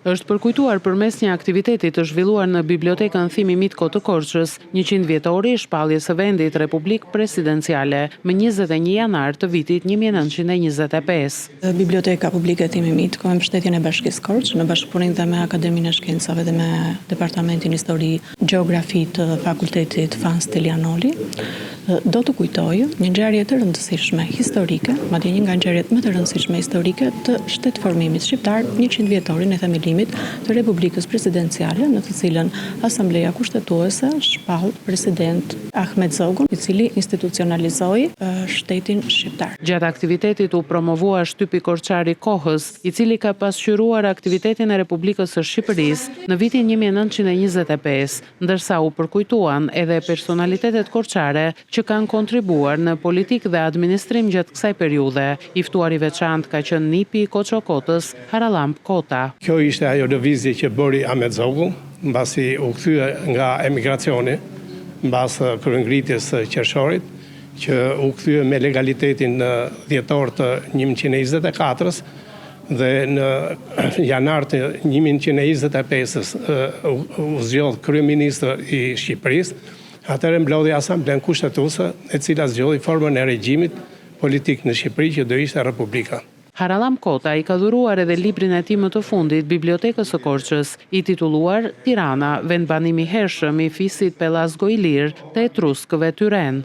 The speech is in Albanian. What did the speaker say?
Është përkujtuar përmes një aktiviteti të zhvilluar në Bibliotekën Thimi Mitko të Korçës, 100 vjetori i shpalljes së vendit Republik Presidenciale më 21 janar të vitit 1925. Biblioteka Publike Thimi Mitko me mbështetjen e Bashkisë Korçë, në bashkëpunim dhe me Akademinë e Shkencave dhe me Departamentin Histori Gjeografi të Fakultetit Fan Stelianoli, do të kujtojë një ngjarje të rëndësishme historike, madje një nga ngjarjet më të rëndësishme historike të shtetformimit shqiptar, 100 vjetorin e themilimit të Republikës Presidenciale, në të cilën Asambleja Kushtetuese shpall president Ahmet Zogun, i cili institucionalizoi shtetin shqiptar. Gjatë aktivitetit u promovua shtypi korçar i kohës, i cili ka pasqyruar aktivitetin e Republikës së Shqipërisë në vitin 1925, ndërsa u përkujtuan edhe personalitetet korçare që kanë kontribuar në politikë dhe administrim gjatë kësaj periudhe. I ftuar i veçantë ka qenë nipi i Koçokotës, Harallamp Kota. Kjo ishte ajo lëvizje që bëri Ahmet Zogu, mbasi u kthye nga emigracioni, mbas kryengritjes së qershorit, që u kthye me legalitetin në dhjetor të 1924-s dhe në janar të 1925-s u zgjodh kryeministër i Shqipërisë. Atëherë mblodhi Asamblenë Kushtetuese, e cila zgjodhi formën e regjimit politik në Shqipëri që do ishte Republika. Harallamp Kota i ka dhuruar edhe librin e tij më të fundit Bibliotekës së Korçës, i titulluar Tirana, vendbanimi hershëm i fisit Pellazgo Ilir të Etruskëve Tyren.